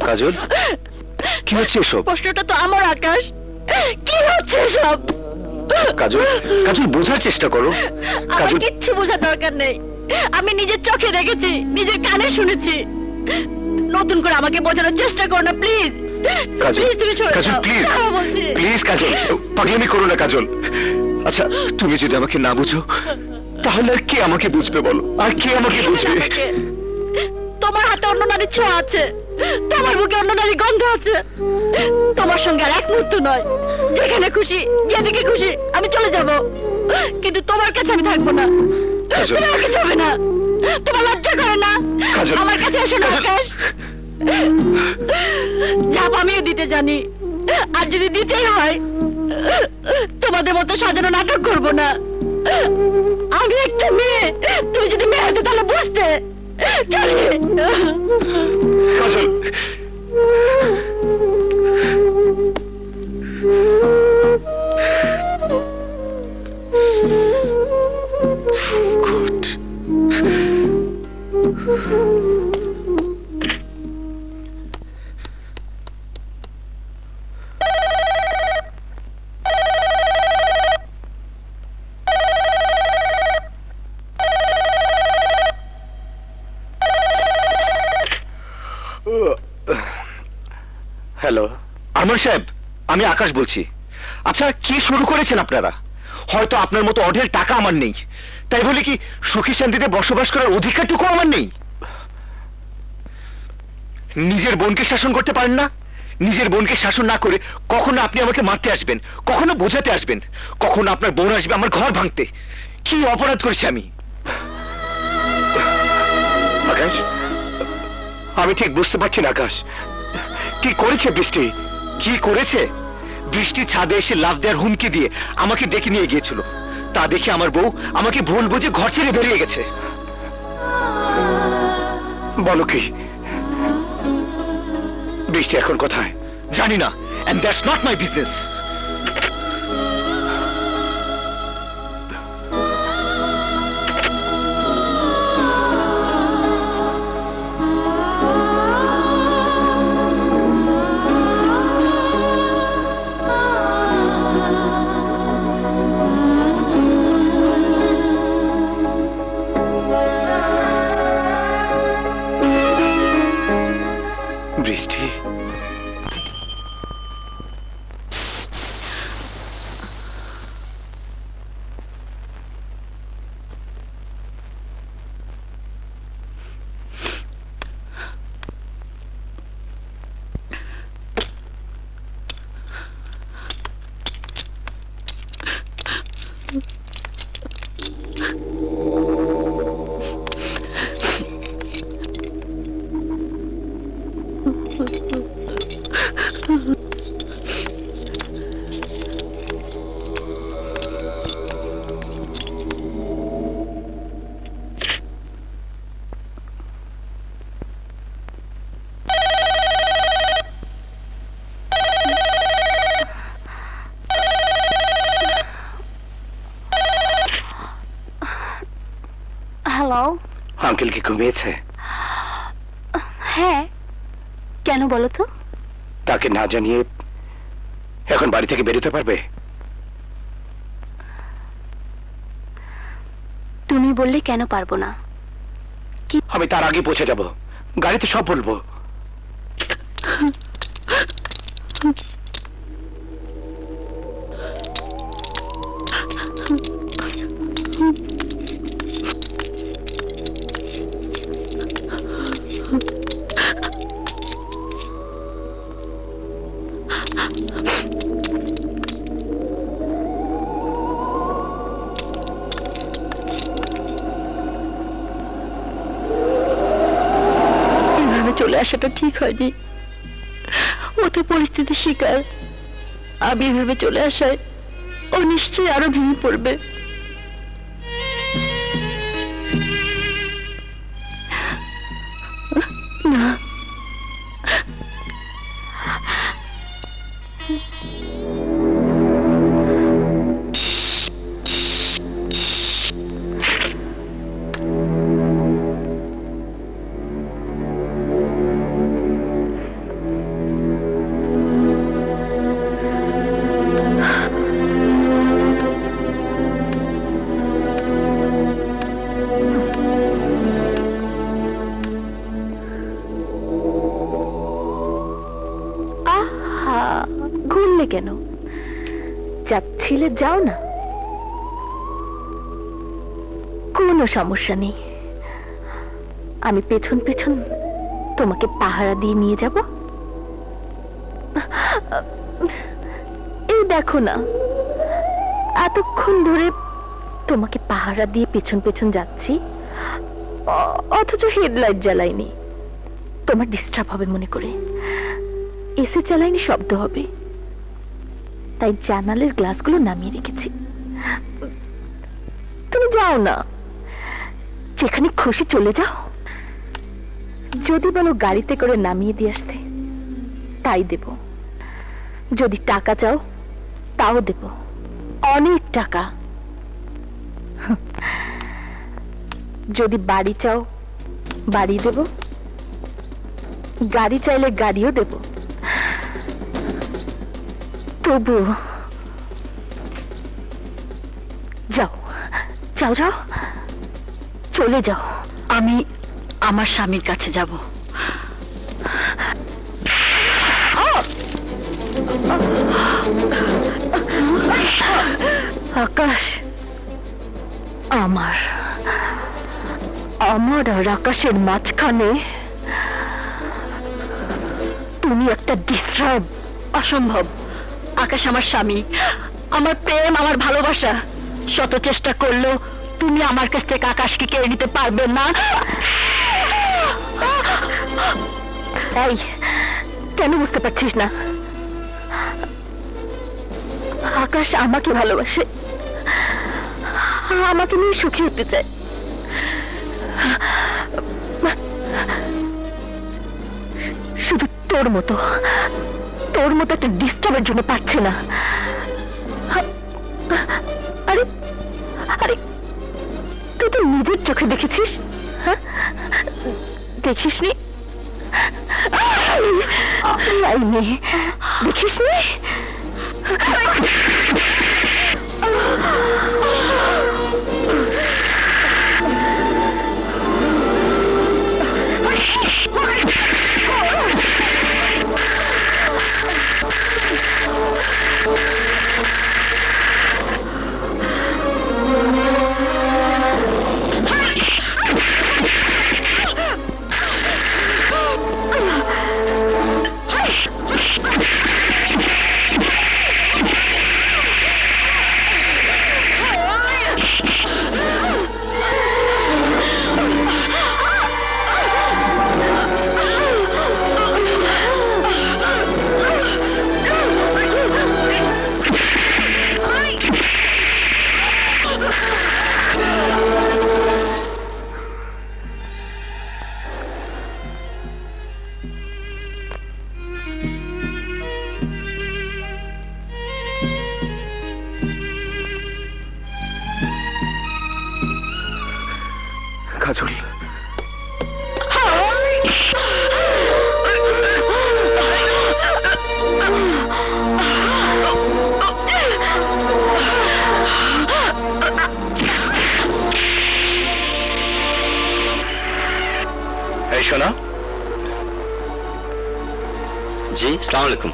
কাজল, কি হচ্ছে এসব? প্রশ্নটা তো আমার, আকাশ। কি হচ্ছে সব? কাজল, কাজল বোঝার চেষ্টা করো। আমার কাজল, কিচ্ছু বোঝার দরকার নেই। আমি নিজের চোখে দেখেছি, নিজের কানে শুনেছি। নতুন করে আমাকে বোঝানোর চেষ্টা করো না, প্লিজ। কাজল, প্লিজ তুমি ছেড়ে কাজল, দাও। প্লিজ, ছাড়ো বলছি। প্লিজ কাজল, পাগলামি করো না কাজল। আচ্ছা, তুমি যদি আমাকে না বুঝো তাহলে আর কে আমাকে বুঝবে বলো? আর কে আমাকে বুঝবে? আমাকে। তোমার হাতে অন্য নারীর ছোঁয়া আছে, তোমার বুকে অন্য নারীর গন্ধ আছে। তোমার সঙ্গে আর এক মুহূর্ত নয়, যেখানে খুশি যেদিকে খুশি আমি চলে যাব, কিন্তু তোমার কাছে আমি থাকবো না। কাজল। তুমি আমাকে যাবে না। তোমার লজ্জা করে না? কাজল। আমার কাছে এসো না, কাজল। আকাশ। ঝাপ আমিও দিতে জানি, আর যদি দিতেই হয় তোমাদের মতো সাজানো নাটক করবো না। আমি একটা মেয়ে, তুমি যদি মেয়ে হতো তাহলে বুঝতে। চলে। কাজল, গুড। হ্যালো, আরমান সাহেব, আমি আকাশ বলছি। আচ্ছা, কি শুরু করেছেন আপনারা? হয়তো আপনার মতো অঢেল টাকা আমার নেই, তাই বলে কি সুখী শান্তিতে বসবাস করার অধিকারটুকু আমার নেই? নিজের বোনকে শাসন করতে পারেন না? নিজের বোনকে শাসন না করে কখনো আপনি আমাকে মারতে আসবেন, কখনো বোঝাতে আসবেন, কখনো আপনার বোন আসবে আমার ঘর ভাঙতে। কি অপরাধ করেছি আমি? আকাশ, আমি ঠিক বুঝতে পারছি না আকাশ, কি করেছে বৃষ্টি? কি করেছে? বৃষ্টি ছাদে এসে লাফ দেওয়ার হুমকি দিয়ে আমাকে ডেকে নিয়ে গিয়েছিল। তা দেখে আমার বউ আমাকে ভুল বুঝে ঘর ছেড়ে বেরিয়ে গেছে। বলো কি? বৃষ্টি এখন কোথায়? জানি না, and that's not my business. বৃষ্টি, হ্যালো। আঙ্কেল কি ঘুমিয়েছে? হ্যাঁ, কেন বলো তো? তাকে না জানিয়ে এখন বাড়ি থেকে বেরোতে পারবে? তুমি বললে কেন পারবো না? আমি তার আগে পৌঁছে যাব, গাড়িতে সব বলবো। চলে আসাটা ঠিক হয়নি। ও তো পরিস্থিতির শিকার। আমি ভেবে চলে আসায় ও নিশ্চয়ই আরো ভেঙে পড়বে। না, ছিলে যাও না, কোনো সমস্যা নেই। আমি পেছন পেছন তোমাকে পাহারা দিয়ে নিয়ে যাব। এই দেখো না, এতক্ষণ ধরে তোমাকে পাহারা দিয়ে পেছন পেছন যাচ্ছি, অথচ হেডলাইট জ্বালাইনি। তোমার ডিস্টার্ব হবে মনে করে এসি চালাইনি, শব্দ হবে, তাই জানালের গ্লাসগুলো নামিয়ে রেখেছি। তুমি যাও না, যেখানে খুশি চলে যাও। যদি বলো গাড়িতে করে নামিয়ে দিয়ে আসতে, তাই দেব। যদি টাকা চাও তাও দেব, অনেক টাকা। যদি বাড়ি চাও বাড়ি দেব, গাড়ি চাইলে গাড়িও দেব। তবু যাও যাও যাও, চলে যাও। আমি আমার স্বামীর কাছে যাব। আকাশ আমার, আমার আর আকাশের মাঝখানে তুমি একটা ডিস্টার্ব। অসম্ভব। আকাশ আমার স্বামী, আমার প্রেম, আমার ভালোবাসা। শত চেষ্টা করলেও তুমি আমার কাছ থেকে আকাশকে কেড়ে নিতে পারবে না। এই, কেন বুঝতে পারছিস না? আকাশ আমাকে ভালোবাসে, আমাকে নিয়ে সুখী হতে চায়। শুধু তোর মতো একটা ডিস্টার্বের জন্য পারছে না। আরে আরে, তুই তো নিজের চোখে দেখেছিস, হ্যাঁ? দেখিসনি? দেখিসনি? কাজল, এই শোনা। জি, আসসালামু আলাইকুম।